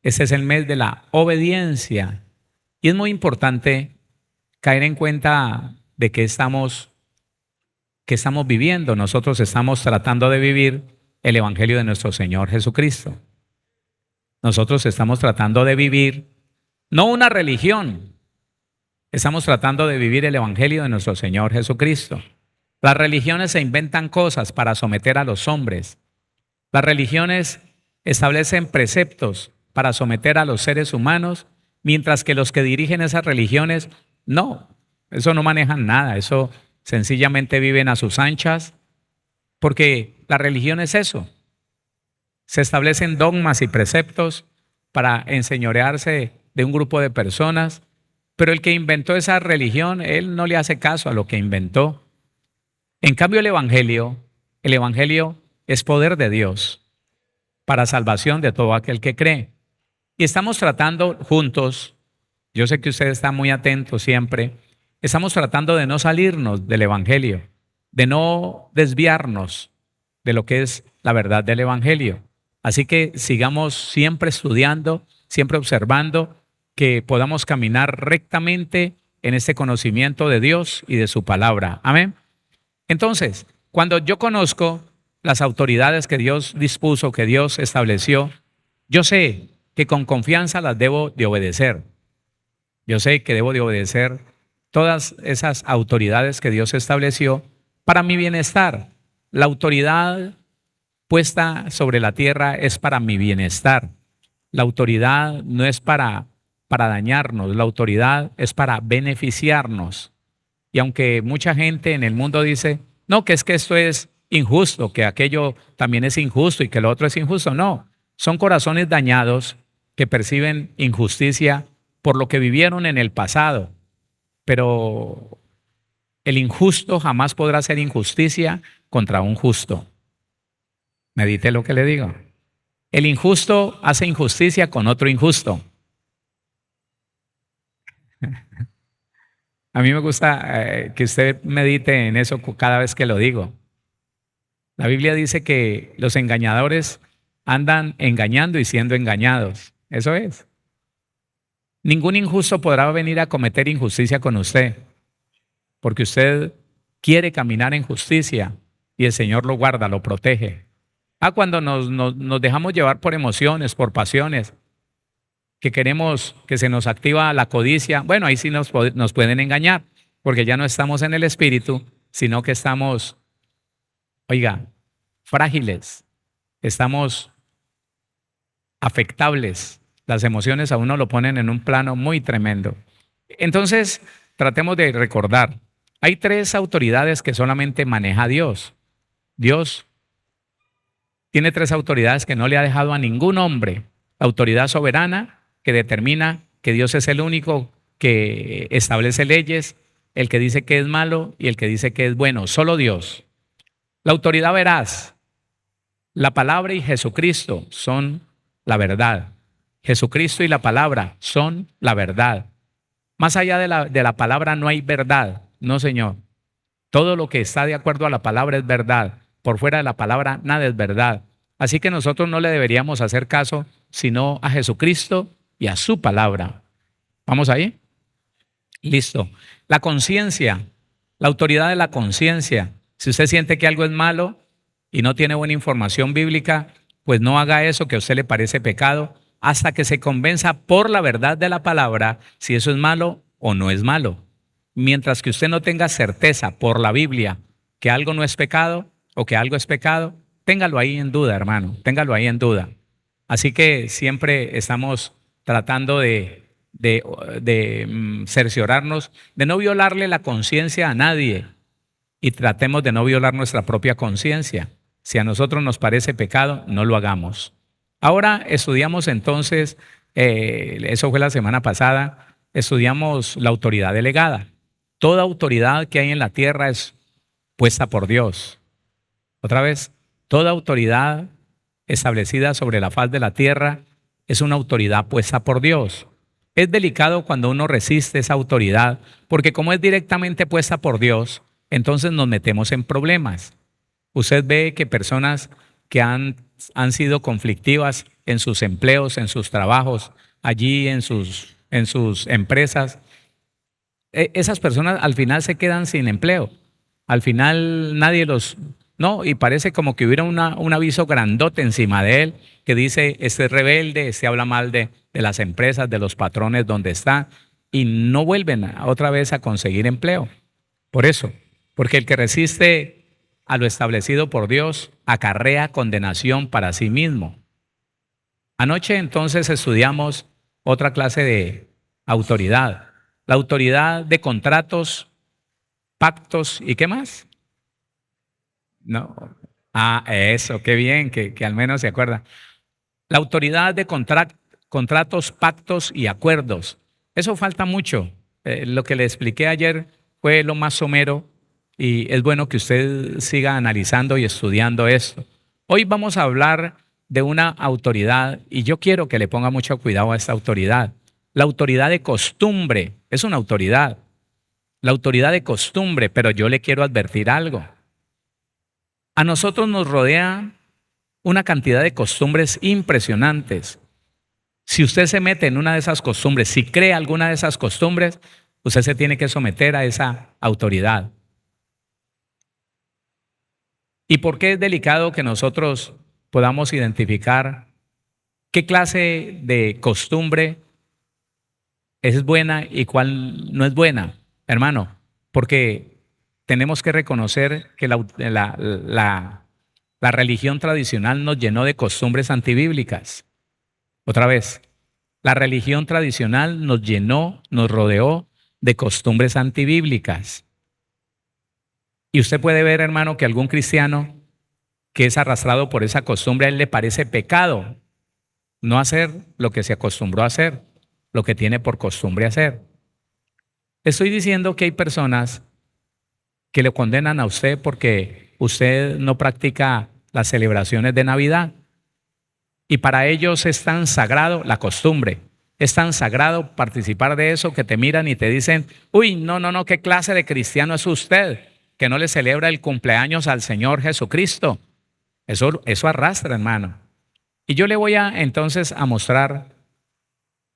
Este es el mes de la obediencia. Y es muy importante caer en cuenta de qué estamos viviendo. Nosotros estamos tratando de vivir el Evangelio de nuestro Señor Jesucristo. Nosotros estamos tratando de vivir no una religión, estamos tratando de vivir el Evangelio de nuestro Señor Jesucristo. Las religiones se inventan cosas para someter a los hombres. Las religiones establecen preceptos para someter a los seres humanos, mientras que los que dirigen esas religiones, no, eso no manejan nada, eso sencillamente viven a sus anchas, porque la religión es eso. Se establecen dogmas y preceptos para enseñorearse de un grupo de personas, pero el que inventó esa religión, él no le hace caso a lo que inventó. En cambio, el Evangelio es poder de Dios para salvación de todo aquel que cree. Y estamos tratando juntos, yo sé que usted está muy atento siempre, estamos tratando de no salirnos del Evangelio, de no desviarnos de lo que es la verdad del Evangelio. Así que sigamos siempre estudiando, siempre observando, que podamos caminar rectamente en este conocimiento de Dios y de su palabra. Amén. Entonces, cuando yo conozco las autoridades que Dios dispuso, que Dios estableció, yo sé que con confianza las debo de obedecer. Yo sé que debo de obedecer todas esas autoridades que Dios estableció para mi bienestar. La autoridad puesta sobre la tierra es para mi bienestar. La autoridad no es para dañarnos, la autoridad es para beneficiarnos. Y aunque mucha gente en el mundo dice, no, que esto es injusto, que aquello también es injusto y que lo otro es injusto, no, son corazones dañados que perciben injusticia por lo que vivieron en el pasado. Pero el injusto jamás podrá hacer injusticia contra un justo. Medite lo que le digo. El injusto hace injusticia con otro injusto. A mí me gusta que usted medite en eso cada vez que lo digo. La Biblia dice que los engañadores andan engañando y siendo engañados. Eso es. Ningún injusto podrá venir a cometer injusticia con usted, porque usted quiere caminar en justicia y el Señor lo guarda, lo protege. Cuando nos dejamos llevar por emociones, por pasiones, que queremos que se nos activa la codicia, bueno, ahí sí nos pueden engañar, porque ya no estamos en el espíritu, sino que estamos, frágiles, estamos afectables. Las emociones a uno lo ponen en un plano muy tremendo. Entonces, tratemos de recordar, hay 3 autoridades que solamente maneja Dios. Dios tiene 3 autoridades que no le ha dejado a ningún hombre. La autoridad soberana, que determina que Dios es el único que establece leyes, el que dice que es malo y el que dice que es bueno, solo Dios. La autoridad veraz, la palabra y Jesucristo son la verdad. Jesucristo y la palabra son la verdad. Más allá de la palabra no hay verdad, no, Señor. Todo lo que está de acuerdo a la palabra es verdad. Por fuera de la palabra nada es verdad. Así que nosotros no le deberíamos hacer caso sino a Jesucristo y a su palabra. ¿Vamos ahí? Listo. La conciencia, la autoridad de la conciencia. Si usted siente que algo es malo y no tiene buena información bíblica, pues no haga eso que a usted le parece pecado hasta que se convenza por la verdad de la palabra si eso es malo o no es malo. Mientras que usted no tenga certeza por la Biblia que algo no es pecado o que algo es pecado, téngalo ahí en duda, hermano, téngalo ahí en duda. Así que siempre estamos tratando de cerciorarnos de no violarle la conciencia a nadie y tratemos de no violar nuestra propia conciencia. Si a nosotros nos parece pecado, no lo hagamos. Ahora estudiamos entonces, eso fue la semana pasada, estudiamos la autoridad delegada. Toda autoridad que hay en la tierra es puesta por Dios. Otra vez, toda autoridad establecida sobre la faz de la tierra es una autoridad puesta por Dios. Es delicado cuando uno resiste esa autoridad, porque como es directamente puesta por Dios, entonces nos metemos en problemas. Usted ve que personas que han sido conflictivas en sus empleos, en sus trabajos, allí en sus empresas. Esas personas al final se quedan sin empleo. Al final nadie los... No, y parece como que hubiera un aviso grandote encima de él que dice, este es rebelde, este habla mal de las empresas, de los patrones donde está, y no vuelven otra vez a conseguir empleo. Por eso, porque el que resiste a lo establecido por Dios acarrea condenación para sí mismo. Anoche entonces estudiamos otra clase de autoridad, la autoridad de contratos, pactos y ¿qué más? No. Ah, eso, qué bien, que al menos se acuerda. La autoridad de contratos, pactos y acuerdos. Eso falta mucho. Lo que le expliqué ayer fue lo más somero y es bueno que usted siga analizando y estudiando esto. Hoy vamos a hablar de una autoridad y yo quiero que le ponga mucho cuidado a esta autoridad. La autoridad de costumbre es una autoridad. La autoridad de costumbre, pero yo le quiero advertir algo. A nosotros nos rodea una cantidad de costumbres impresionantes. Si usted se mete en una de esas costumbres, si cree alguna de esas costumbres, usted se tiene que someter a esa autoridad. ¿Y por qué es delicado que nosotros podamos identificar qué clase de costumbre es buena y cuál no es buena, hermano? Porque tenemos que reconocer que la religión tradicional nos llenó de costumbres antibíblicas. Otra vez, la religión tradicional nos llenó, nos rodeó de costumbres antibíblicas. Y usted puede ver, hermano, que algún cristiano que es arrastrado por esa costumbre, a él le parece pecado no hacer lo que se acostumbró a hacer, lo que tiene por costumbre hacer. Estoy diciendo que hay personas que le condenan a usted porque usted no practica las celebraciones de Navidad. Y para ellos es tan sagrado la costumbre, es tan sagrado participar de eso que te miran y te dicen, uy, no, ¿qué clase de cristiano es usted que no le celebra el cumpleaños al Señor Jesucristo? Eso arrastra, hermano. Y yo le voy entonces a mostrar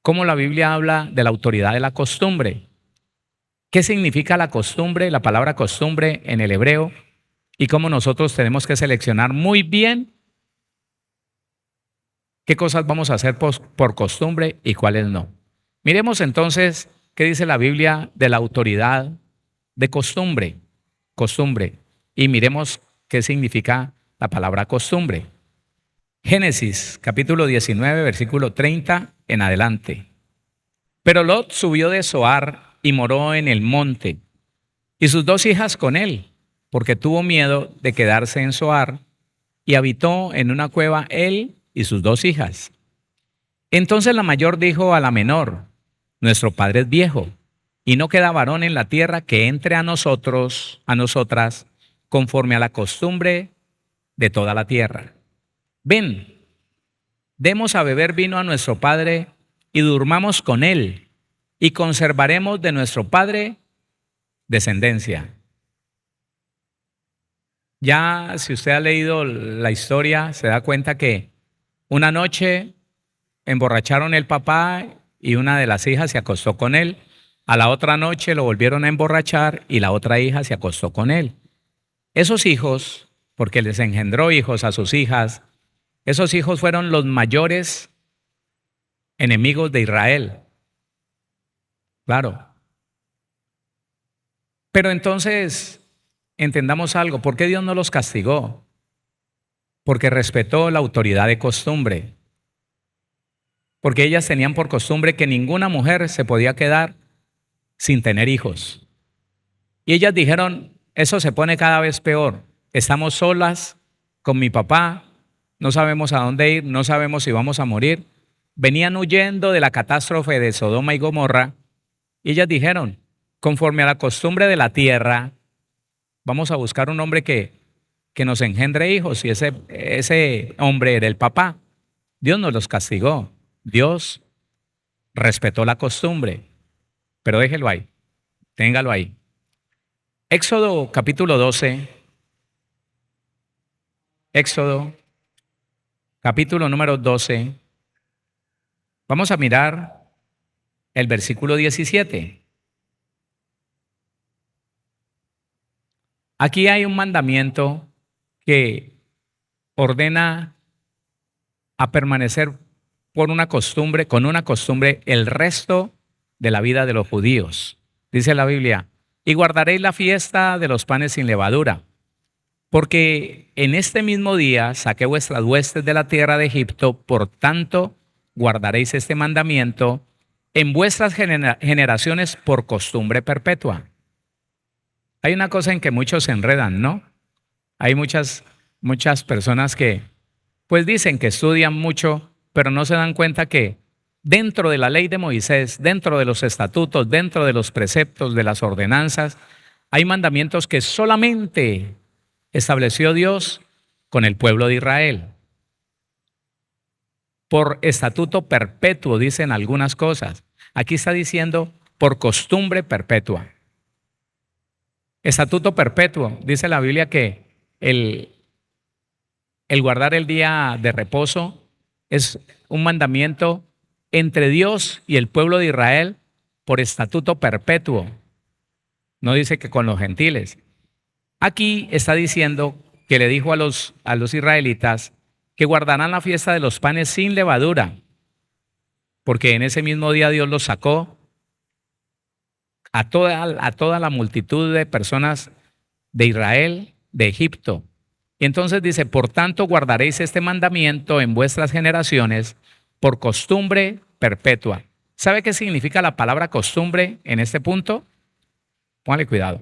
cómo la Biblia habla de la autoridad de la costumbre. ¿Qué significa la costumbre, la palabra costumbre en el hebreo? Y cómo nosotros tenemos que seleccionar muy bien qué cosas vamos a hacer por costumbre y cuáles no. Miremos entonces qué dice la Biblia de la autoridad de costumbre, costumbre, y miremos qué significa la palabra costumbre. Génesis capítulo 19, versículo 30 en adelante. Pero Lot subió de Zoar y moró en el monte, y sus dos hijas con él, porque tuvo miedo de quedarse en Zoar, y habitó en una cueva él y sus dos hijas. Entonces la mayor dijo a la menor, nuestro padre es viejo, y no queda varón en la tierra que entre a nosotros, a nosotras, conforme a la costumbre de toda la tierra. Ven, demos a beber vino a nuestro padre y durmamos con él, y conservaremos de nuestro padre descendencia. Ya si usted ha leído la historia, se da cuenta que una noche emborracharon el papá y una de las hijas se acostó con él. A la otra noche lo volvieron a emborrachar y la otra hija se acostó con él. Esos hijos, porque les engendró hijos a sus hijas, esos hijos fueron los mayores enemigos de Israel. Claro. Pero entonces, entendamos algo, ¿por qué Dios no los castigó? Porque respetó la autoridad de costumbre. Porque ellas tenían por costumbre que ninguna mujer se podía quedar sin tener hijos. Y ellas dijeron, eso se pone cada vez peor. Estamos solas con mi papá, no sabemos a dónde ir, no sabemos si vamos a morir. Venían huyendo de la catástrofe de Sodoma y Gomorra. Y ellas dijeron, conforme a la costumbre de la tierra, vamos a buscar un hombre que nos engendre hijos. Y ese hombre era el papá. Dios nos los castigó. Dios respetó la costumbre. Pero déjelo ahí, téngalo ahí. Éxodo capítulo 12. Éxodo capítulo número 12. Vamos a mirar el versículo 17. Aquí hay un mandamiento que ordena a permanecer con una costumbre el resto de la vida de los judíos. Dice la Biblia, y guardaréis la fiesta de los panes sin levadura, porque en este mismo día saqué vuestras huestes de la tierra de Egipto, por tanto guardaréis este mandamiento en vuestras generaciones por costumbre perpetua. Hay una cosa en que muchos se enredan, ¿no? Hay muchas personas que pues dicen que estudian mucho, pero no se dan cuenta que dentro de la ley de Moisés, dentro de los estatutos, dentro de los preceptos, de las ordenanzas, hay mandamientos que solamente estableció Dios con el pueblo de Israel. Por estatuto perpetuo dicen algunas cosas. Aquí está diciendo por costumbre perpetua. Estatuto perpetuo, dice la Biblia que el guardar el día de reposo es un mandamiento entre Dios y el pueblo de Israel por estatuto perpetuo. No dice que con los gentiles. Aquí está diciendo que le dijo a los israelitas que guardarán la fiesta de los panes sin levadura, porque en ese mismo día Dios los sacó a toda la multitud de personas de Israel, de Egipto. Y entonces dice, por tanto guardaréis este mandamiento en vuestras generaciones por costumbre perpetua. ¿Sabe qué significa la palabra costumbre en este punto? Póngale cuidado.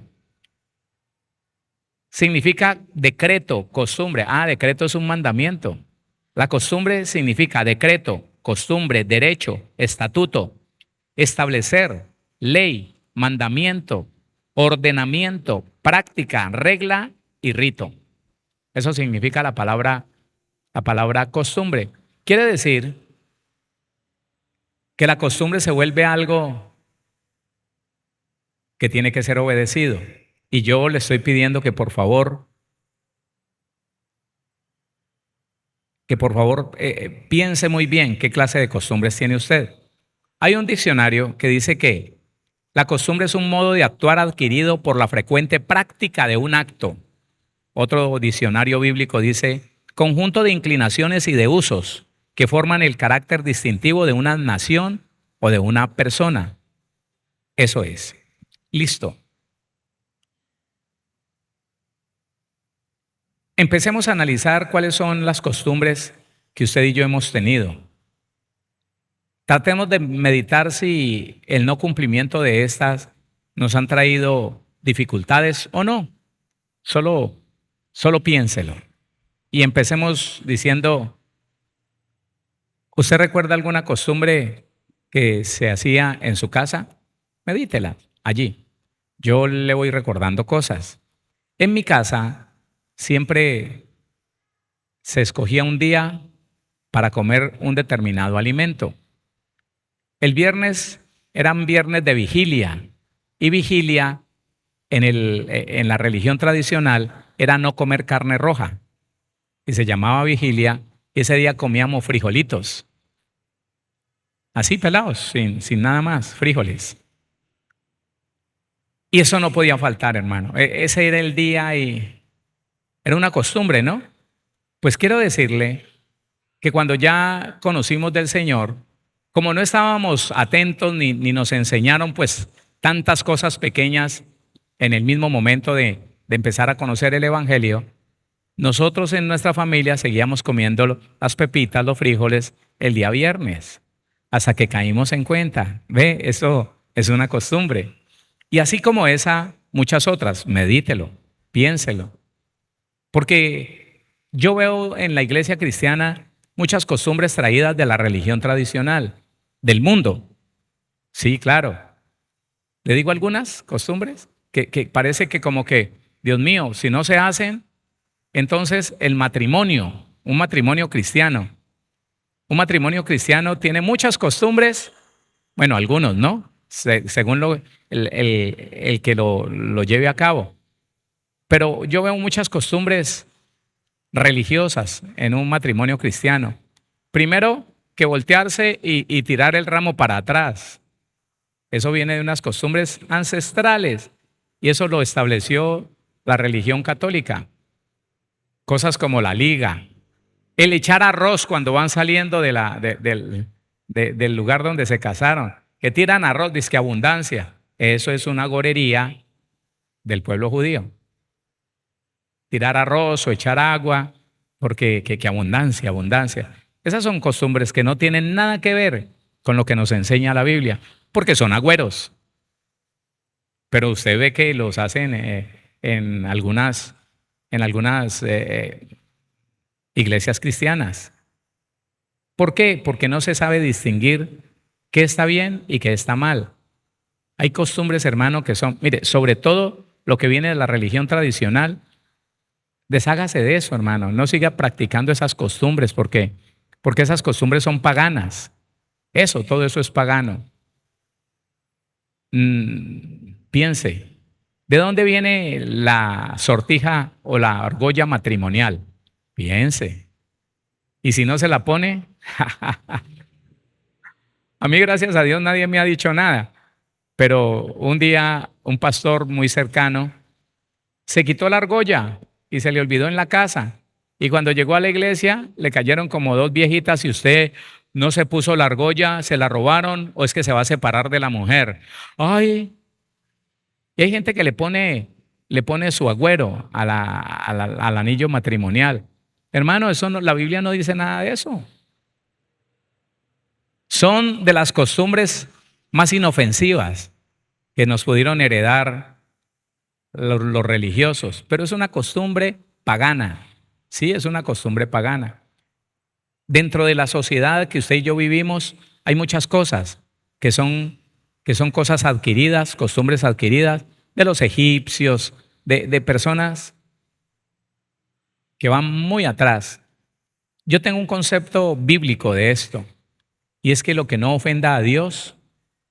Significa decreto, costumbre. Decreto es un mandamiento. La costumbre significa decreto, costumbre, derecho, estatuto, establecer, ley, mandamiento, ordenamiento, práctica, regla y rito. Eso significa la palabra costumbre. Quiere decir que la costumbre se vuelve algo que tiene que ser obedecido. Y yo le estoy pidiendo que por favor piense muy bien qué clase de costumbres tiene usted. Hay un diccionario que dice que la costumbre es un modo de actuar adquirido por la frecuente práctica de un acto. Otro diccionario bíblico dice, conjunto de inclinaciones y de usos que forman el carácter distintivo de una nación o de una persona. Eso es. Listo. Empecemos a analizar cuáles son las costumbres que usted y yo hemos tenido. Tratemos de meditar si el no cumplimiento de estas nos han traído dificultades o no. Solo piénselo. Y empecemos diciendo, ¿usted recuerda alguna costumbre que se hacía en su casa? Medítela allí. Yo le voy recordando cosas. En mi casa siempre se escogía un día para comer un determinado alimento. El viernes eran viernes de vigilia, y vigilia en la religión tradicional era no comer carne roja, y se llamaba vigilia. Ese día comíamos frijolitos, así pelados, sin nada más, frijoles. Y eso no podía faltar, hermano. Ese era el día y era una costumbre, ¿no? Pues quiero decirle que cuando ya conocimos del Señor, como no estábamos atentos ni nos enseñaron pues tantas cosas pequeñas en el mismo momento de empezar a conocer el Evangelio, nosotros en nuestra familia seguíamos comiendo las pepitas, los frijoles el día viernes, hasta que caímos en cuenta. Ve, eso es una costumbre. Y así como esa, muchas otras, medítelo, piénselo. Porque yo veo en la iglesia cristiana muchas costumbres traídas de la religión tradicional, del mundo. Sí, claro. Le digo algunas costumbres que parece que como que, Dios mío, si no se hacen, entonces el matrimonio, un matrimonio cristiano tiene muchas costumbres, bueno, algunos, ¿no? Según el que lo lleve a cabo. Pero yo veo muchas costumbres religiosas en un matrimonio cristiano. Primero, que voltearse y tirar el ramo para atrás. Eso viene de unas costumbres ancestrales y eso lo estableció la religión católica. Cosas como la liga, el echar arroz cuando van saliendo del lugar donde se casaron, que tiran arroz, dizque abundancia. Eso es una gorería del pueblo judío. Tirar arroz o echar agua, porque que abundancia, abundancia. Esas son costumbres que no tienen nada que ver con lo que nos enseña la Biblia, porque son agüeros. Pero usted ve que los hacen en algunas iglesias cristianas. ¿Por qué? Porque no se sabe distinguir qué está bien y qué está mal. Hay costumbres, hermano, que son, mire, sobre todo lo que viene de la religión tradicional, deshágase de eso, hermano. No siga practicando esas costumbres porque esas costumbres son paganas. Todo eso es pagano. Piense, ¿de dónde viene la sortija o la argolla matrimonial? Piense. Y si no se la pone, a mí gracias a Dios nadie me ha dicho nada, pero un día un pastor muy cercano se quitó la argolla y se le olvidó en la casa. Y cuando llegó a la iglesia le cayeron como dos viejitas y usted no se puso la argolla, se la robaron o es que se va a separar de la mujer. Ay, y hay gente que le pone su agüero al anillo matrimonial. Hermano, eso no, la Biblia no dice nada de eso. Son de las costumbres más inofensivas que nos pudieron heredar los religiosos, pero es una costumbre pagana. Sí, es una costumbre pagana. Dentro de la sociedad que usted y yo vivimos, hay muchas cosas que son cosas adquiridas, costumbres adquiridas de los egipcios, de personas que van muy atrás. Yo tengo un concepto bíblico de esto, y es que lo que no ofenda a Dios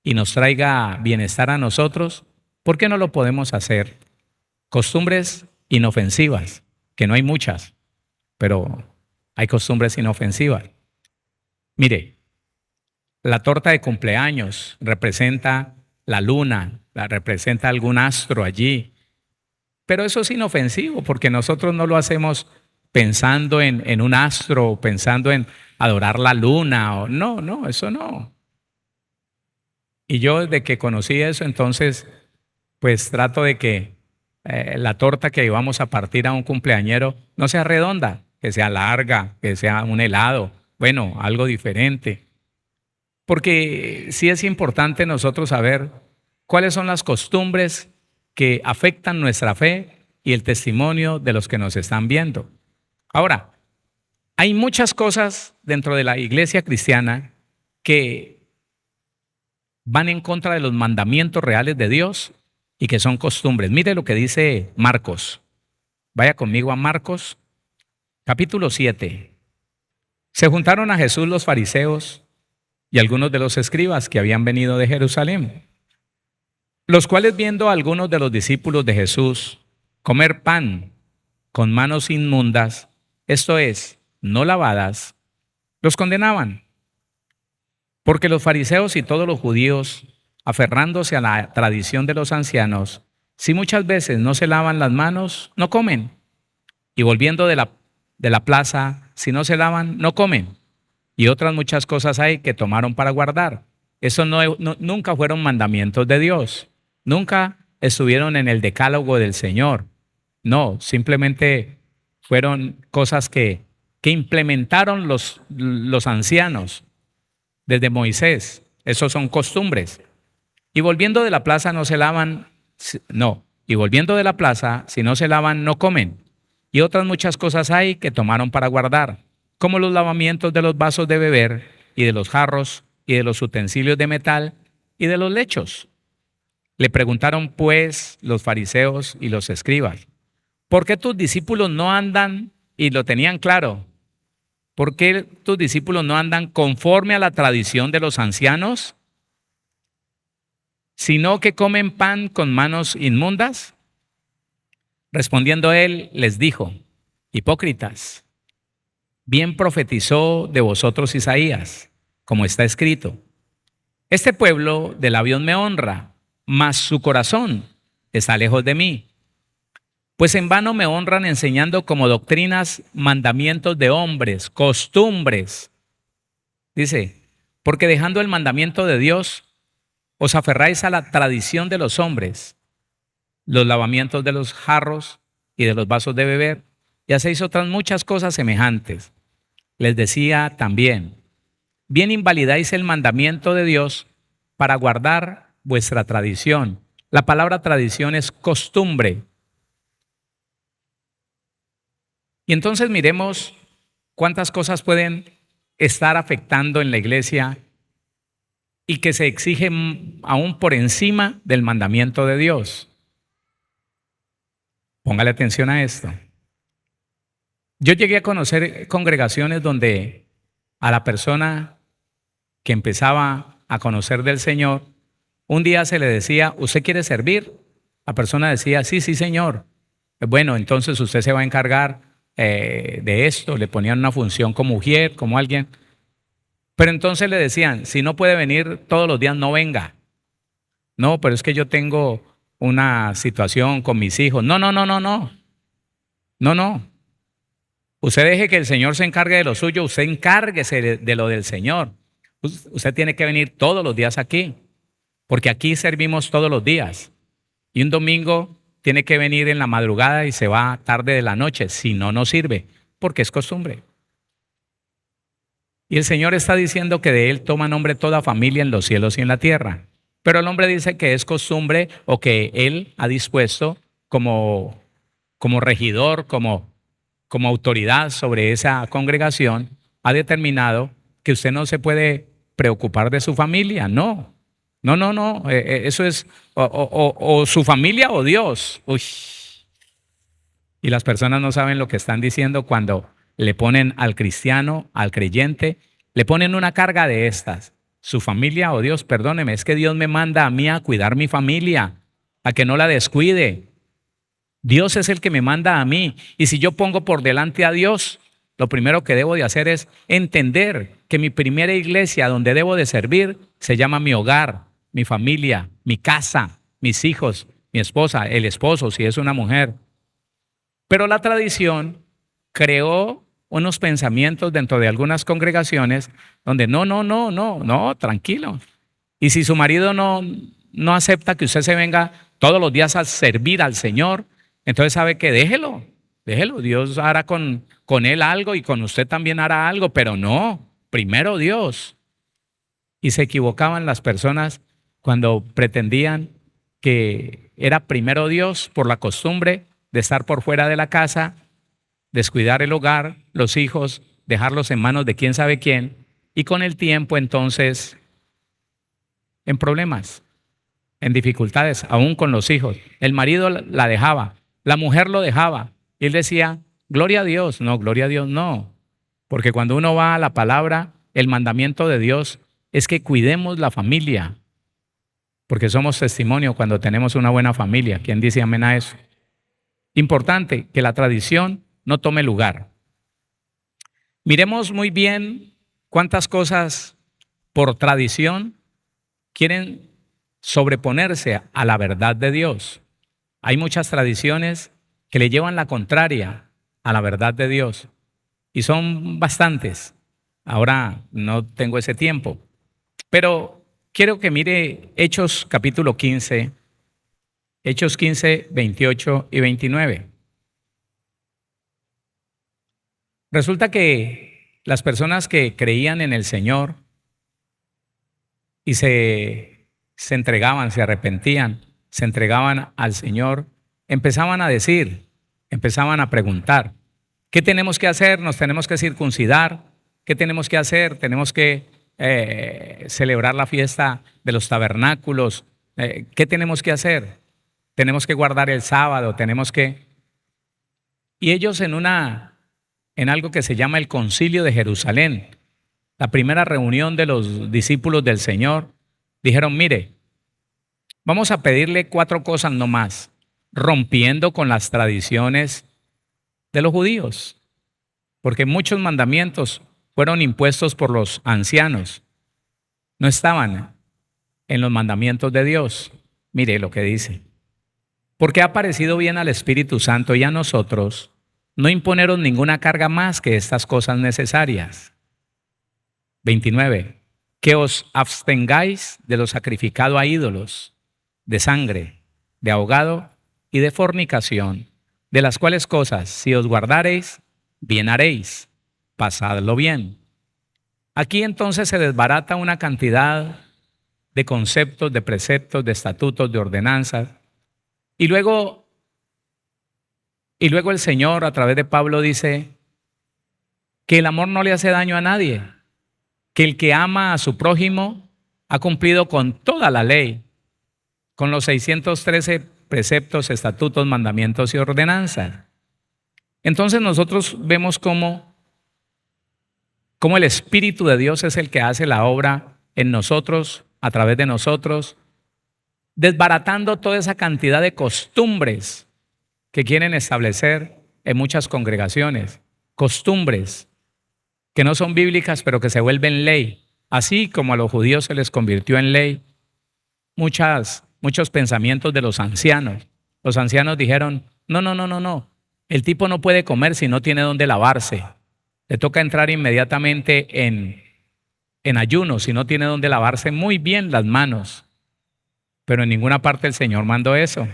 y nos traiga bienestar a nosotros, ¿por qué no lo podemos hacer? Costumbres inofensivas, que no hay muchas, pero hay costumbres inofensivas. Mire, la torta de cumpleaños representa la luna, representa algún astro allí, pero eso es inofensivo porque nosotros no lo hacemos pensando en un astro, pensando en adorar la luna. No, eso no. Y yo desde que conocí eso, entonces, pues trato de que la torta que íbamos a partir a un cumpleañero no sea redonda, que sea larga, que sea un helado, bueno, algo diferente. Porque sí es importante nosotros saber cuáles son las costumbres que afectan nuestra fe y el testimonio de los que nos están viendo. Ahora, hay muchas cosas dentro de la iglesia cristiana que van en contra de los mandamientos reales de Dios y que son costumbres. Mire lo que dice Marcos. Vaya conmigo a Marcos, capítulo 7. Se juntaron a Jesús los fariseos y algunos de los escribas que habían venido de Jerusalén, los cuales viendo a algunos de los discípulos de Jesús comer pan con manos inmundas, esto es, no lavadas, los condenaban. Porque los fariseos y todos los judíos, aferrándose a la tradición de los ancianos, si muchas veces no se lavan las manos, no comen. Y volviendo de la plaza, si no se lavan, no comen. Y otras muchas cosas hay que tomaron para guardar. Eso nunca fueron mandamientos de Dios. Nunca estuvieron en el decálogo del Señor. No, simplemente fueron cosas que implementaron los ancianos desde Moisés. Esos son costumbres. Y volviendo de la plaza no se lavan, no. Y volviendo de la plaza, si no se lavan, no comen. Y otras muchas cosas hay que tomaron para guardar, como los lavamientos de los vasos de beber y de los jarros y de los utensilios de metal y de los lechos. Le preguntaron pues los fariseos y los escribas, ¿por qué tus discípulos no andan, y lo tenían claro, por qué tus discípulos no andan conforme a la tradición de los ancianos, sino que comen pan con manos inmundas? Respondiendo él, les dijo, hipócritas, bien profetizó de vosotros Isaías, como está escrito. Este pueblo de labios me honra, mas su corazón está lejos de mí. Pues en vano me honran enseñando como doctrinas mandamientos de hombres, costumbres. Dice, porque dejando el mandamiento de Dios, os aferráis a la tradición de los hombres, los lavamientos de los jarros y de los vasos de beber, y hacéis otras muchas cosas semejantes. Les decía también, bien invalidáis el mandamiento de Dios para guardar vuestra tradición. La palabra tradición es costumbre. Y entonces miremos cuántas cosas pueden estar afectando en la iglesia y que se exigen aún por encima del mandamiento de Dios. Póngale atención a esto. Yo llegué a conocer congregaciones donde a la persona que empezaba a conocer del Señor, un día se le decía, ¿usted quiere servir? La persona decía, sí, sí, Señor. Bueno, entonces usted se va a encargar de esto. Le ponían una función como mujer, como alguien. Pero entonces le decían, si no puede venir todos los días, no venga. No, pero es que yo tengo una situación con mis hijos. No, no, no, no, no. No, no. Usted deje que el Señor se encargue de lo suyo, usted encárguese de lo del Señor. Usted tiene que venir todos los días aquí, porque aquí servimos todos los días. Y un domingo tiene que venir en la madrugada y se va tarde de la noche, si no, no sirve, porque es costumbre. Y el Señor está diciendo que de Él toma nombre toda familia en los cielos y en la tierra. Pero el hombre dice que es costumbre o que Él ha dispuesto como regidor, como autoridad sobre esa congregación, ha determinado que usted no se puede preocupar de su familia. No, no, no, no. Eso es o su familia o Dios. Uy. Y las personas no saben lo que están diciendo cuando le ponen al cristiano, al creyente, le ponen una carga de estas. Su familia o Dios, perdóneme, es que Dios me manda a mí a cuidar mi familia, a que no la descuide. Dios es el que me manda a mí. Y si yo pongo por delante a Dios, lo primero que debo de hacer es entender que mi primera iglesia donde debo de servir se llama mi hogar, mi familia, mi casa, mis hijos, mi esposa, el esposo, si es una mujer. Pero la tradición creó unos pensamientos dentro de algunas congregaciones donde no, tranquilo. Y si su marido no acepta que usted se venga todos los días a servir al Señor, entonces sabe que déjelo. Dios hará con él algo y con usted también hará algo, pero no, primero Dios. Y se equivocaban las personas cuando pretendían que era primero Dios por la costumbre de estar por fuera de la casa, descuidar el hogar, los hijos, dejarlos en manos de quién sabe quién, y con el tiempo entonces en problemas, en dificultades, aún con los hijos. El marido la dejaba, la mujer lo dejaba, y él decía, gloria a Dios. No, gloria a Dios no, porque cuando uno va a la palabra, el mandamiento de Dios es que cuidemos la familia, porque somos testimonio cuando tenemos una buena familia. ¿Quién dice amén a eso? Importante que la tradición no tome lugar. Miremos muy bien cuántas cosas por tradición quieren sobreponerse a la verdad de Dios. Hay muchas tradiciones que le llevan la contraria a la verdad de Dios y son bastantes. Ahora no tengo ese tiempo, pero quiero que mire Hechos capítulo 15, Hechos 15, 28 y 29. Resulta que las personas que creían en el Señor y se entregaban, se arrepentían, se entregaban al Señor, empezaban a decir, empezaban a preguntar, ¿qué tenemos que hacer? ¿Nos tenemos que circuncidar? ¿Qué tenemos que hacer? ¿Tenemos que celebrar la fiesta de los tabernáculos? ¿Qué tenemos que hacer? ¿Tenemos que guardar el sábado? ¿Tenemos que...? Y ellos en algo que se llama el Concilio de Jerusalén, la primera reunión de los discípulos del Señor, dijeron, mire, vamos a pedirle 4 cosas nomás, rompiendo con las tradiciones de los judíos, porque muchos mandamientos fueron impuestos por los ancianos, No estaban en los mandamientos de Dios. Mire lo que dice. Porque ha parecido bien al Espíritu Santo y a nosotros no imponeros ninguna carga más que estas cosas necesarias. 29. Que os abstengáis de lo sacrificado a ídolos, de sangre, de ahogado y de fornicación, de las cuales cosas, si os guardareis, bien haréis, pasadlo bien. Aquí entonces se desbarata una cantidad de conceptos, de preceptos, de estatutos, de ordenanzas. Y luego el Señor a través de Pablo dice que el amor no le hace daño a nadie, que el que ama a su prójimo ha cumplido con toda la ley, con los 613 preceptos, estatutos, mandamientos y ordenanzas. Entonces nosotros vemos cómo el Espíritu de Dios es el que hace la obra en nosotros, a través de nosotros, desbaratando toda esa cantidad de costumbres que quieren establecer en muchas congregaciones, costumbres que no son bíblicas pero que se vuelven ley, así como a los judíos se les convirtió en ley muchos pensamientos de los ancianos. Los ancianos dijeron, no, el tipo no puede comer si no tiene dónde lavarse, le toca entrar inmediatamente en ayuno si no tiene dónde lavarse muy bien las manos. Pero en ninguna parte el Señor mandó eso.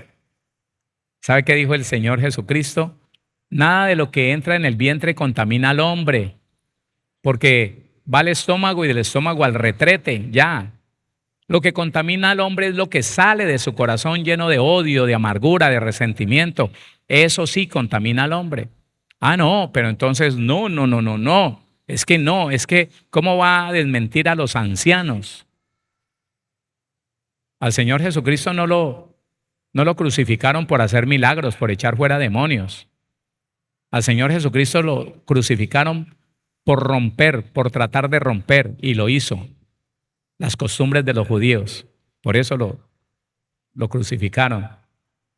¿Sabe qué dijo el Señor Jesucristo? Nada de lo que entra en el vientre contamina al hombre, porque va al estómago y del estómago al retrete, ya. Lo que contamina al hombre es lo que sale de su corazón lleno de odio, de amargura, de resentimiento. Eso sí contamina al hombre. Ah, no, pero entonces no. Es que ¿cómo va a desmentir a los ancianos? Al Señor Jesucristo no lo crucificaron por hacer milagros, por echar fuera demonios. Al Señor Jesucristo lo crucificaron por romper, por tratar de romper, y lo hizo. Las costumbres de los judíos. Por eso lo crucificaron.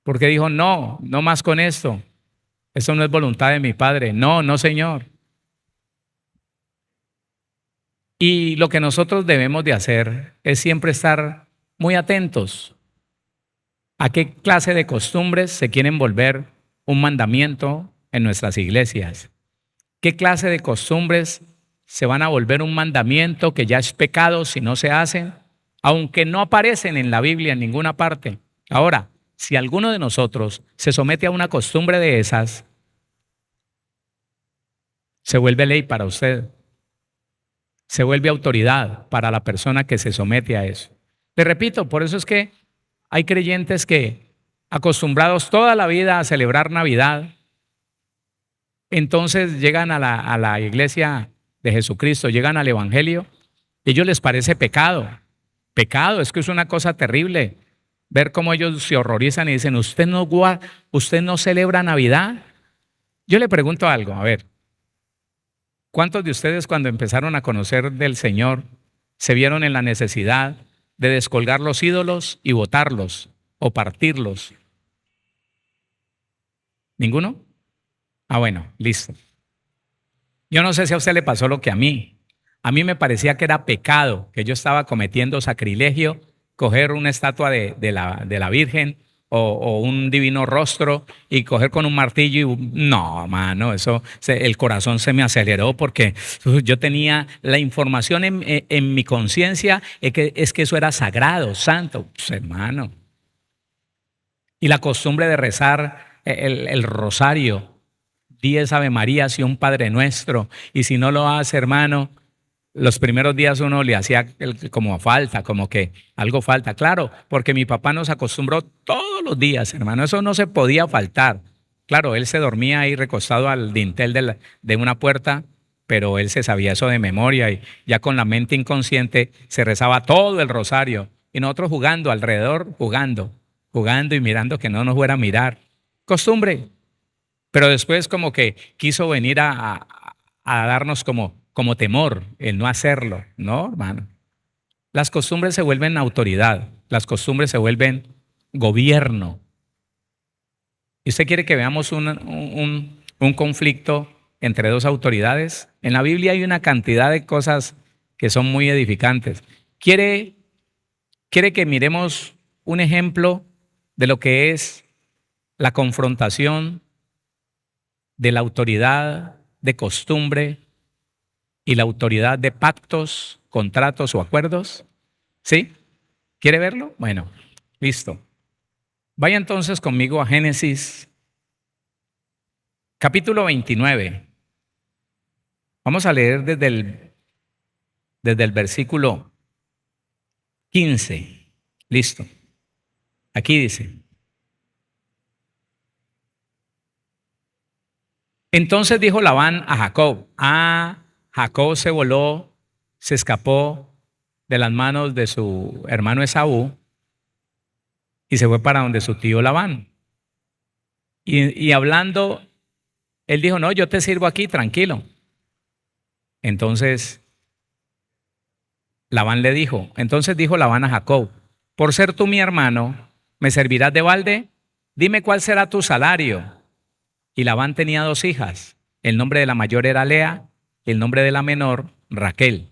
Porque dijo, no más con esto. Eso no es voluntad de mi Padre. No, Señor. Y lo que nosotros debemos de hacer es siempre estar muy atentos a qué clase de costumbres se quieren volver un mandamiento en nuestras iglesias. ¿Qué clase de costumbres se van a volver un mandamiento que ya es pecado si no se hacen, aunque no aparecen en la Biblia en ninguna parte? Ahora, si alguno de nosotros se somete a una costumbre de esas, se vuelve ley para usted. Se vuelve autoridad para la persona que se somete a eso. Le repito, por eso es que hay creyentes que, acostumbrados toda la vida a celebrar Navidad, entonces llegan a la iglesia de Jesucristo, llegan al Evangelio, y a ellos les parece pecado. Pecado, es que es una cosa terrible. Ver cómo ellos se horrorizan y dicen, ¿usted no celebra Navidad? Yo le pregunto algo, a ver, ¿cuántos de ustedes cuando empezaron a conocer del Señor se vieron en la necesidad de descolgar los ídolos y botarlos o partirlos? ¿Ninguno? Ah, bueno, listo. Yo no sé si a usted le pasó lo que a mí. A mí me parecía que era pecado, que yo estaba cometiendo sacrilegio, coger una estatua de la Virgen o un divino rostro y coger con un martillo y no, mano, el corazón se me aceleró porque yo tenía la información en mi conciencia es que eso era sagrado, santo, pues, hermano. Y la costumbre de rezar el rosario, 10 Ave Marías y un Padre Nuestro, y si no lo hace, hermano, los primeros días uno le hacía como falta, como que algo falta. Claro, porque mi papá nos acostumbró todos los días, hermano, eso no se podía faltar. Claro, él se dormía ahí recostado al dintel de una puerta, pero él se sabía eso de memoria y ya con la mente inconsciente se rezaba todo el rosario. Y nosotros jugando alrededor, jugando y mirando que no nos fuera a mirar. Costumbre. Pero después como que quiso venir a darnos como temor el no hacerlo. No, hermano. Las costumbres se vuelven autoridad. Las costumbres se vuelven gobierno. ¿Y usted quiere que veamos un conflicto entre dos autoridades? En la Biblia hay una cantidad de cosas que son muy edificantes. quiere que miremos un ejemplo de lo que es la confrontación de la autoridad de costumbre y la autoridad de pactos, contratos o acuerdos. ¿Sí? ¿Quiere verlo? Bueno, listo. Vaya entonces conmigo a Génesis capítulo 29. Vamos a leer desde el versículo 15. Listo. Aquí dice: entonces dijo Labán a Jacob. Jacob se voló, se escapó de las manos de su hermano Esaú y se fue para donde su tío Labán. Y hablando, él dijo: no, yo te sirvo aquí, tranquilo. Entonces dijo Labán a Jacob: por ser tú mi hermano, ¿me servirás de balde? Dime cuál será tu salario. Y Labán tenía 2 hijas. El nombre de la mayor era Lea, y el nombre de la menor, Raquel.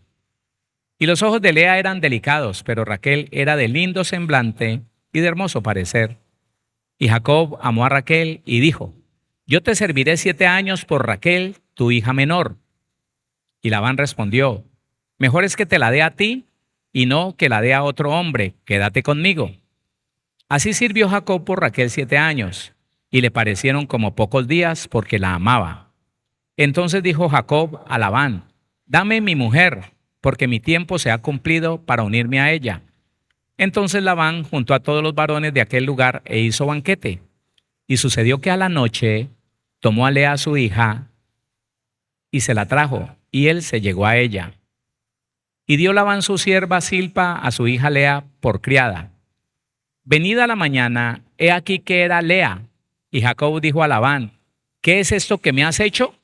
Y los ojos de Lea eran delicados, pero Raquel era de lindo semblante y de hermoso parecer. Y Jacob amó a Raquel y dijo: yo te serviré 7 años por Raquel, tu hija menor. Y Labán respondió: mejor es que te la dé a ti y no que la dé a otro hombre, quédate conmigo. Así sirvió Jacob por Raquel 7 años, y le parecieron como pocos días porque la amaba. Entonces dijo Jacob a Labán: dame mi mujer, porque mi tiempo se ha cumplido para unirme a ella. Entonces Labán juntó a todos los varones de aquel lugar e hizo banquete. Y sucedió que a la noche tomó a Lea su hija y se la trajo, y él se llegó a ella. Y dio Labán su sierva Zilpa a su hija Lea por criada. Venida la mañana, he aquí que era Lea. Y Jacob dijo a Labán: ¿qué es esto que me has hecho?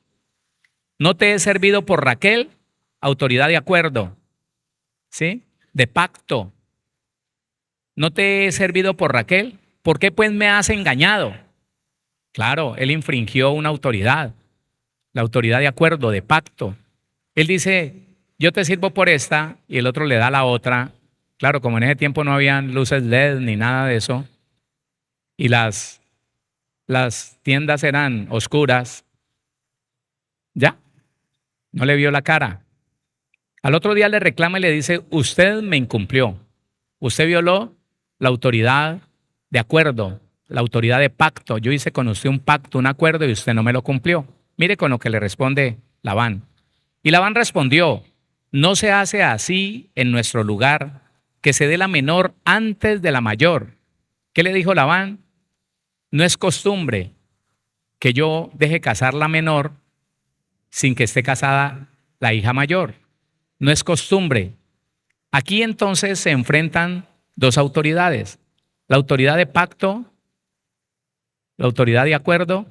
¿No te he servido por Raquel? Autoridad de acuerdo, ¿sí? De pacto. ¿No te he servido por Raquel? ¿Por qué pues me has engañado? Claro, él infringió una autoridad, la autoridad de acuerdo, de pacto. Él dice: yo te sirvo por esta, y el otro le da la otra. Claro, como en ese tiempo no habían luces LED ni nada de eso, y las tiendas eran oscuras, ya, no le vio la cara. Al otro día le reclama y le dice: usted me incumplió, usted violó la autoridad de acuerdo, la autoridad de pacto. Yo hice con usted un pacto, un acuerdo, y usted no me lo cumplió. Mire con lo que le responde Labán. Y Labán respondió: no se hace así en nuestro lugar, que se dé la menor antes de la mayor. ¿Qué le dijo Labán? No es costumbre que yo deje casar la menor sin que esté casada la hija mayor. No es costumbre. Aquí entonces se enfrentan 2 autoridades: la autoridad de pacto, la autoridad de acuerdo,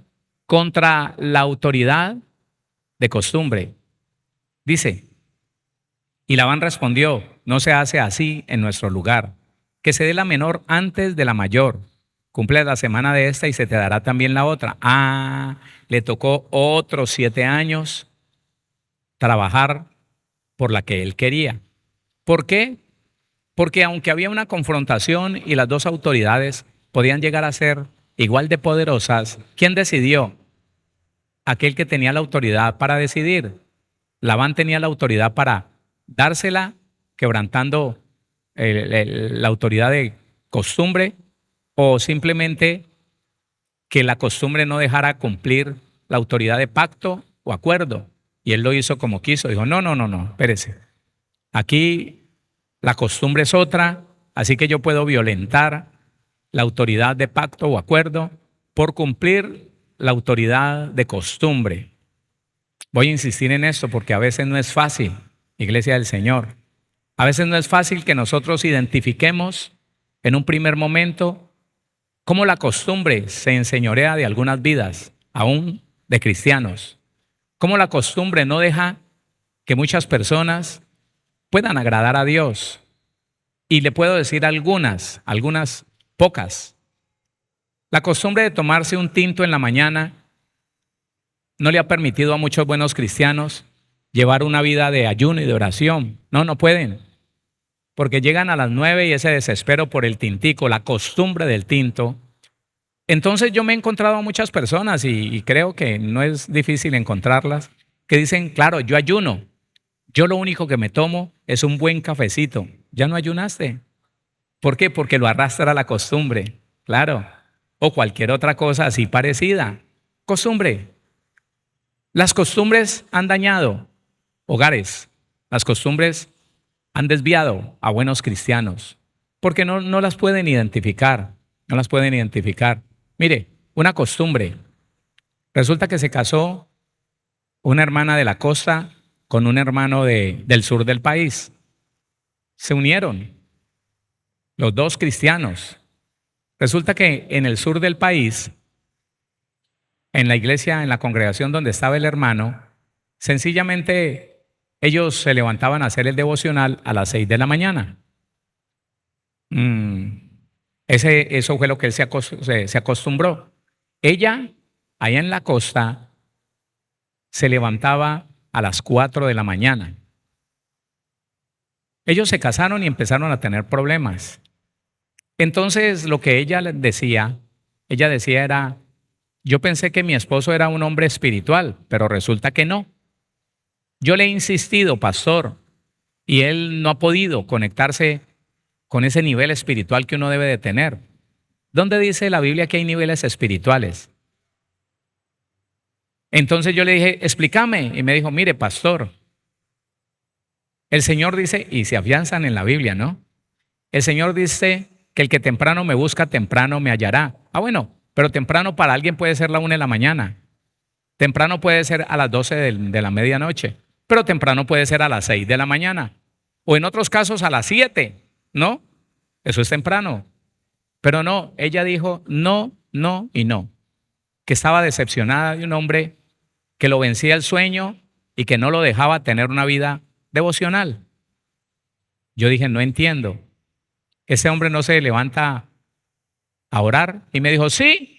contra la autoridad de costumbre. Dice: y Labán respondió: no se hace así en nuestro lugar, que se dé la menor antes de la mayor. Cumple la semana de esta y se te dará también la otra. Le tocó otros 7 años trabajar por la que él quería. ¿Por qué? Porque aunque había una confrontación y las 2 autoridades podían llegar a ser igual de poderosas, ¿quién decidió? Aquel que tenía la autoridad para decidir. Labán tenía la autoridad para dársela, quebrantando la autoridad de costumbre, o simplemente que la costumbre no dejara cumplir la autoridad de pacto o acuerdo. Y él lo hizo como quiso. Dijo: no, espérese. Aquí la costumbre es otra, así que yo puedo violentar la autoridad de pacto o acuerdo por cumplir la autoridad de costumbre. Voy a insistir en esto porque a veces no es fácil, Iglesia del Señor. A veces no es fácil que nosotros identifiquemos en un primer momento cómo la costumbre se enseñorea de algunas vidas, aún de cristianos. Cómo la costumbre no deja que muchas personas puedan agradar a Dios. Y le puedo decir algunas pocas. La costumbre de tomarse un tinto en la mañana no le ha permitido a muchos buenos cristianos llevar una vida de ayuno y de oración. No pueden. porque llegan a las 9 y ese desespero por el tintico, la costumbre del tinto. Entonces yo me he encontrado a muchas personas y creo que no es difícil encontrarlas, que dicen, claro, yo ayuno, yo lo único que me tomo es un buen cafecito. ¿Ya no ayunaste? ¿Por qué? Porque lo arrastra la costumbre, claro, o cualquier otra cosa así parecida. Costumbre. Las costumbres han dañado hogares, las costumbres han desviado a buenos cristianos, porque no las pueden identificar, no las pueden identificar. Mire, una costumbre. Resulta que se casó una hermana de la costa con un hermano del sur del país. Se unieron, los dos cristianos. Resulta que en el sur del país, en la iglesia, en la congregación donde estaba el hermano, sencillamente ellos se levantaban a hacer el devocional a las 6 de la mañana. Eso fue lo que él se acostumbró. Ella, allá en la costa, se levantaba a las 4 de la mañana. Ellos se casaron y empezaron a tener problemas. Entonces, lo que ella decía era, yo pensé que mi esposo era un hombre espiritual, pero resulta que no. Yo le he insistido, pastor, y él no ha podido conectarse con ese nivel espiritual que uno debe de tener. ¿Dónde dice la Biblia que hay niveles espirituales? Entonces yo le dije, explícame, y me dijo, mire, pastor, el Señor dice, y se afianzan en la Biblia, ¿no? El Señor dice que el que temprano me busca, temprano me hallará. Ah, bueno, pero temprano para alguien puede ser la 1 de la mañana. Temprano puede ser a las 12 de la medianoche, pero temprano puede ser a las 6 de la mañana. O en otros casos a las 7, ¿no? Eso es temprano. Pero no, ella dijo no, no y no. Que estaba decepcionada de un hombre que lo vencía el sueño y que no lo dejaba tener una vida devocional. Yo dije, no entiendo. Ese hombre no se levanta a orar. Y me dijo, sí,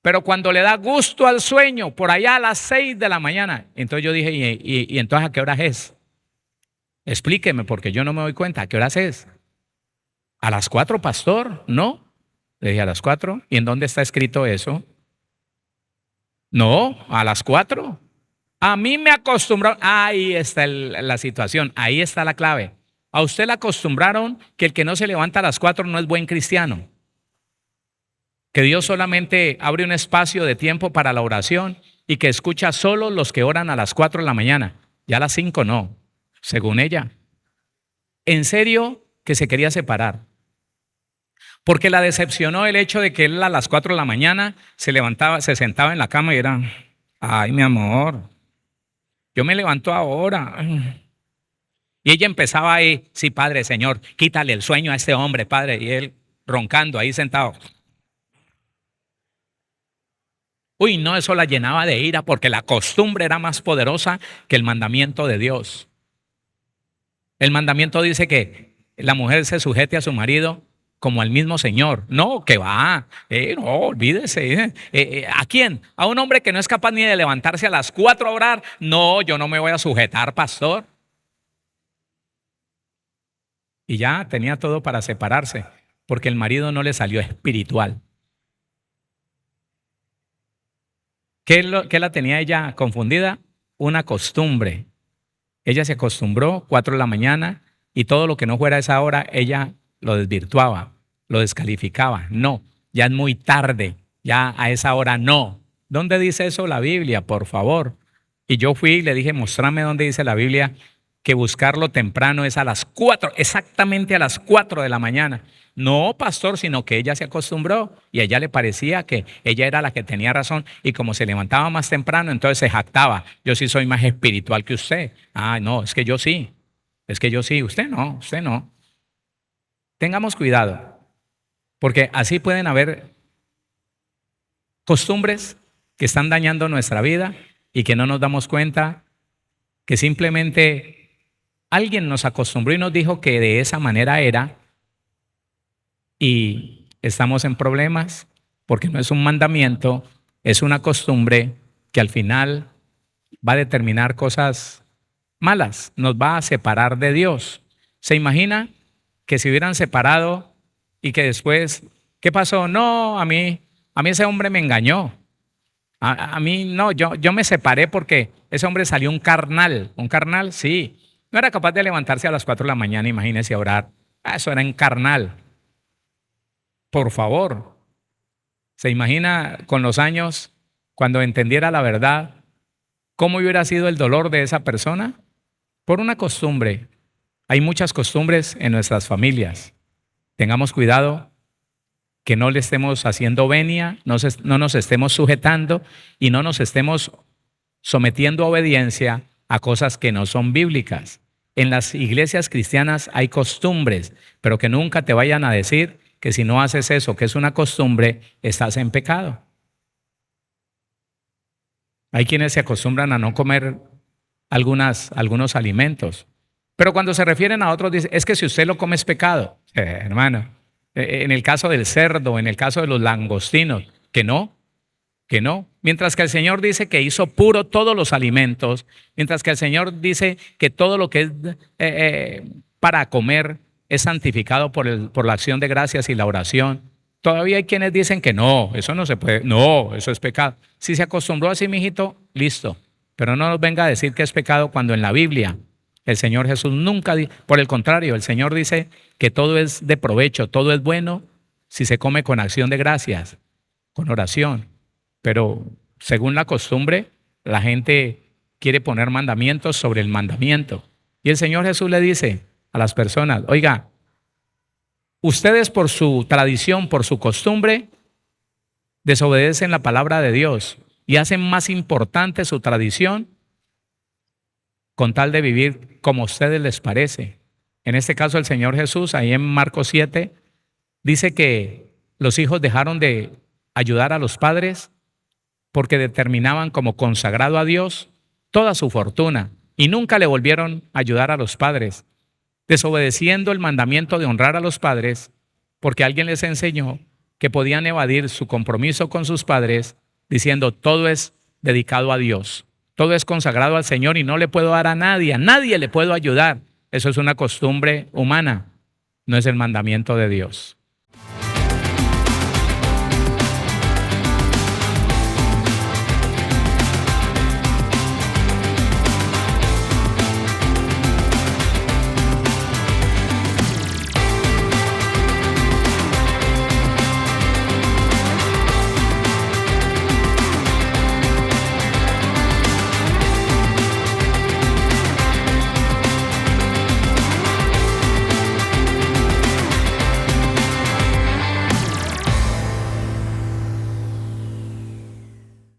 pero cuando le da gusto al sueño, por allá a las 6 de la mañana. Entonces yo dije, ¿y entonces a qué horas es? Explíqueme, porque yo no me doy cuenta. ¿A qué horas es? ¿A las 4, pastor? ¿No? Le dije, ¿a las 4? ¿Y en dónde está escrito eso? No, a las 4. A mí me acostumbraron, ahí está la situación, ahí está la clave. A usted le acostumbraron que el que no se levanta a las 4 no es buen cristiano. Que Dios solamente abre un espacio de tiempo para la oración y que escucha solo los que oran a las 4 de la mañana. Ya a las 5 no, según ella. En serio que se quería separar. Porque la decepcionó el hecho de que él a las 4 de la mañana se levantaba, se sentaba en la cama y era, ay, mi amor, yo me levanto ahora. Y ella empezaba ahí, sí, Padre, Señor, quítale el sueño a este hombre, Padre. Y él roncando ahí sentado. Uy, no, eso la llenaba de ira porque la costumbre era más poderosa que el mandamiento de Dios. El mandamiento dice que la mujer se sujete a su marido como al mismo Señor. No, que va, no, olvídese. ¿A quién? ¿A un hombre que no es capaz ni de levantarse a las 4 a orar? No, yo no me voy a sujetar, pastor. Y ya tenía todo para separarse, porque el marido no le salió espiritual. ¿Qué la tenía ella confundida? Una costumbre. Ella se acostumbró 4 de la mañana y todo lo que no fuera a esa hora, ella lo desvirtuaba, lo descalificaba. No, ya es muy tarde, ya a esa hora no. ¿Dónde dice eso la Biblia, por favor? Y yo fui y le dije, mostrame dónde dice la Biblia que buscarlo temprano es a las 4, exactamente a las 4 de la mañana. No, pastor, sino que ella se acostumbró y a ella le parecía que ella era la que tenía razón y como se levantaba más temprano, entonces se jactaba. Yo sí soy más espiritual que usted. Ah, no, es que yo sí. Es que yo sí. Usted no, usted no. Tengamos cuidado, porque así pueden haber costumbres que están dañando nuestra vida y que no nos damos cuenta, que simplemente alguien nos acostumbró y nos dijo que de esa manera era y estamos en problemas porque no es un mandamiento, es una costumbre que al final va a determinar cosas malas, nos va a separar de Dios. ¿Se imagina que se hubieran separado y que después, ¿qué pasó? No, a mí ese hombre me engañó. A mí no, yo me separé porque ese hombre salió un carnal, sí. No era capaz de levantarse a las 4 de la mañana, imagínese, a orar. Eso era un carnal. Por favor, ¿se imagina con los años, cuando entendiera la verdad, cómo hubiera sido el dolor de esa persona? Por una costumbre. Hay muchas costumbres en nuestras familias. Tengamos cuidado que no le estemos haciendo venia, no nos estemos sujetando y no nos estemos sometiendo a obediencia a cosas que no son bíblicas. En las iglesias cristianas hay costumbres, pero que nunca te vayan a decir que si no haces eso, que es una costumbre, estás en pecado. Hay quienes se acostumbran a no comer algunos alimentos, pero cuando se refieren a otros, dicen, es que si usted lo come es pecado. Hermano, en el caso del cerdo, en el caso de los langostinos, que no. Mientras que el Señor dice que hizo puro todos los alimentos, mientras que el Señor dice que todo lo que es para comer es santificado por la acción de gracias y la oración, todavía hay quienes dicen que no, eso no se puede, no, eso es pecado. Si se acostumbró así, mijito, listo. Pero no nos venga a decir que es pecado cuando en la Biblia el Señor Jesús nunca dice, por el contrario, el Señor dice que todo es de provecho, todo es bueno si se come con acción de gracias, con oración. Pero según la costumbre, la gente quiere poner mandamientos sobre el mandamiento. Y el Señor Jesús le dice a las personas, oiga, ustedes por su tradición, por su costumbre, desobedecen la palabra de Dios y hacen más importante su tradición con tal de vivir como a ustedes les parece. En este caso el Señor Jesús, ahí en Marcos 7, dice que los hijos dejaron de ayudar a los padres porque determinaban como consagrado a Dios toda su fortuna y nunca le volvieron a ayudar a los padres, desobedeciendo el mandamiento de honrar a los padres porque alguien les enseñó que podían evadir su compromiso con sus padres diciendo todo es dedicado a Dios, todo es consagrado al Señor y no le puedo dar a nadie le puedo ayudar. Eso es una costumbre humana, no es el mandamiento de Dios.